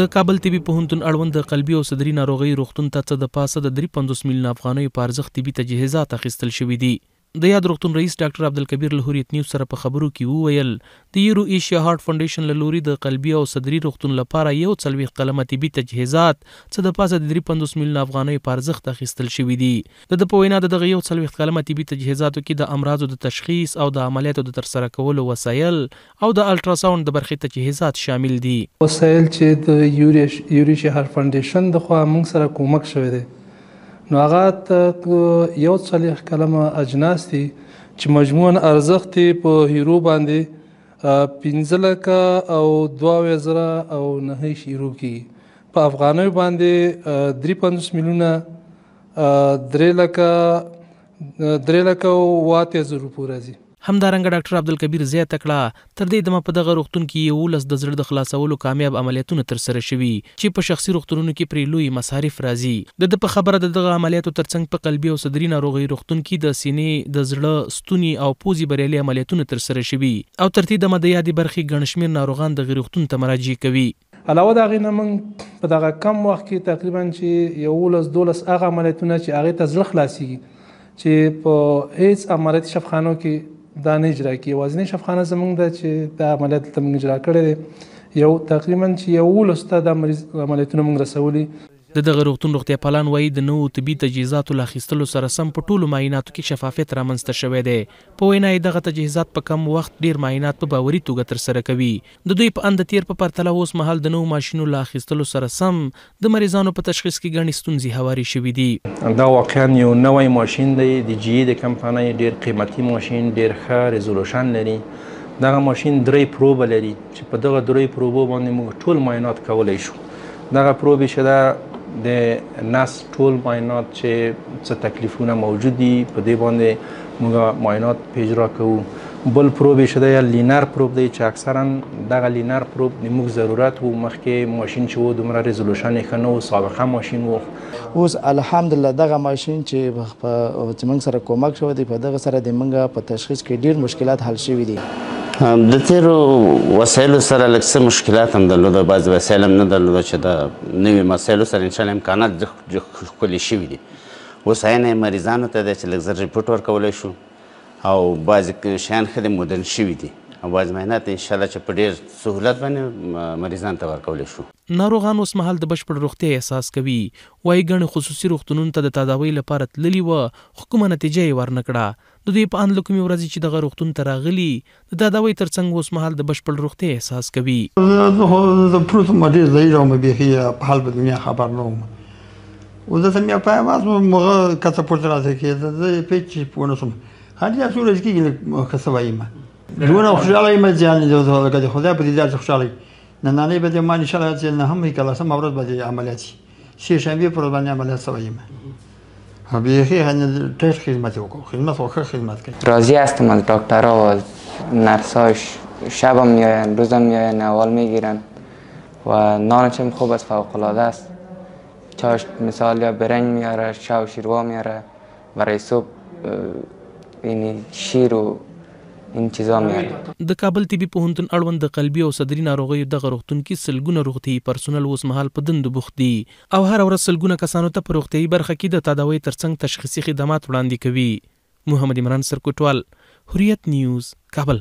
د کابل طبي پوهنتون اړوند د قلبي او صدري ناروغیو روغتون ته څه د پاسه د 53 میلیون افغانیو په ارزښت طبي تجهیزات اخیستل شوي دي. د یاد روغتون رئیس ډاکټر عبدالکبیر له هوریت نیوز سره په خبرو کې وویل د یورو ایشیا هارت فاونډیشن له لوري د قلبي او صدري روغتون لپاره 41 قلمه طبي تجهیزات څه د پاسه د 53 میلیون افغانیو په ارزښت اخیستل شوي دي. د په وینا دغه 41 قلمه طبي تجهیزاتو کې د امراضو د تشخیص او د عملیاتو د ترسره کولو وسایل او د الټراساوند د برخې تجهیزات شامل دي. وسایل چې د یورو ایشیا هارت فاونډیشن د خوا موږ سره کومک شوی دی نو هغه 41 قلمه اجناس دي چې مجموعاً ارزښت په هیرو باندې 15 لکه او 22,900 یورو کېږي. په افغانیو باندې 53 میلیونه 3 لکه 8,000 روپۍ راځي. همدارنګه ډاکټر عبدالکبیر زیاته کړه تر دې دمه په دغه روغتون کې 11 د زړه د خلاصولو کامیاب عملیاتونه ترسره شوي چې په شخصي روغتونونو کې پرې لوی مصارف راځي. د په خبره دغه عملیاتو ترڅنګ په قلبي او صدري ناروغیو روغتون کې د سینې د زړه ستوني او پوزې بریالي عملیاتونه ترسره شوي او تر دې دمه د یادې برخې ګڼ شمېر ناروغان دغه روغتون ته مراجعه کوي. علاوه د هغې نه موږ په دغه کم وخت کې تقریبا چې 11-12 هغه عملیاتونه چې هغې ته زړه خلاصېږي چې په هیڅ عملیاتي شفاخانو کې دا نه اجرا کیږي. یوازینۍ شفاخانه زموږ ده چې دا عملیات ته موږ اجرا کړی دی یو تقریبا چې 11 ته د عملیاتونه موږ رسولي. د دغه روغتون روغتیا پالان وایي د نوو طبي تجهیزاتو له اخیستلو سره سم په ټولو معایناتو کې شفافیت رامنځته شوی دی. په وینا یې دغه تجهیزات په کم وخت ډیر معاینات په باوري توګه ترسره کوي. د دوی په اند تیر په پرتله اوس مهال د نوو ماشینو له اخیستلو سره سم د مریضانو په تشخیص کې ګڼې ستونزې هوارې شوي دي. دا واقعا یو نوی ماشین دی د جی د کمپنۍ ډیر قیمتي ماشین ډیر ښه ریزولوشن لري. دغه ماشین 3 پروبه لري چې په دغه 3 پروبو باندې موږ ټول معاینات کولی شو. دغه پروبې چې ده د نس ټول معاینات چې څه تکلیفونه موجود دي په دې باندې موږ معاینات په اجرا کوو. بل پروب چې دی لینر پروب دی چې اکثرا دغه لینر پروب د موږ ضرورت و مخکې ماشین چې و دومره ریزولوشن یې ښه نه و سابقه ماشین و. اوس الحمدلله دغه ماشین چې موږ سره کومک شوی دی په دغه سره د موږ په تشخیص کې ډیر مشکلات حل شوي دي. د تیرو وسایلو سره لږ څه مشکلات هم درلوده بعضې وسایل هم نه درلوده چې د نوي مسایلو سره انشاءالله امکانات ښکلي شوي دي. اوس عین مریضانو ته دی چې لږ زر ریپورټ ورکولی شو او بعضې شیان ښه د مدرن شوي دي او بعضې معاینات انشاءالله چې په ډېر سهولت باندې مریضانو ته ورکولی شو. ناروغان اوس مهال د بشپړ روغتیا احساس کوي. وایي ګڼو خصوصي روغتونونو ته د تداوۍ لپاره تللي وه خو کومه نتیجه یې ورنه کړه. د دوی په اند له کومې ورځې چې دغه روغتون ته راغلي د تداوۍ ترڅنګ اوس مهال د بشپړ روغتیا احساس کوي. زه پروت وم ډېر ضعیف وم بیخي په حال په دنیا خبر نه وم. ودلته مې په اواز مغه کڅه پورته راځي کېده زه یې پېچ پوه نه شوم. هر څو ورځې کېږي که څه وایم دونه خوشحاله یم چې لکه د خدای په دیدار چې خوشحاله یم. نننۍ به د ما انشاءالله چې نهمې که لسمه ورځ به د عملیات شي. سې شنبې پر ورځ باندې عملیات شوی یم. بیخی ډېر خدمت وکړو. خدمت وکړ خدمت کوي. راضی هستم از دکترها و نرساش. شبم میآیند روزم میآیند احوال میگیرند و نانشم خوب است فوق العاده است. چاش مثال یا برنج میاره شا و شیروا میاره برای صبح یعنی شیر و این چیزا میاره. د کابل طبي پوهنتون اړوند د قلبي او صدري ناروغیو دغه روغتون کې سلګونه روغتیايي پرسونل اوس مهال په دندو بوخت دي او هر ورځ سلګونه کسانو ته په روغتیايي برخه کې د تداوۍ ترڅنګ تشخیصي خدمات وړاندې کوي. محمد عمران سرکوټوال، هوریت نیوز، کابل.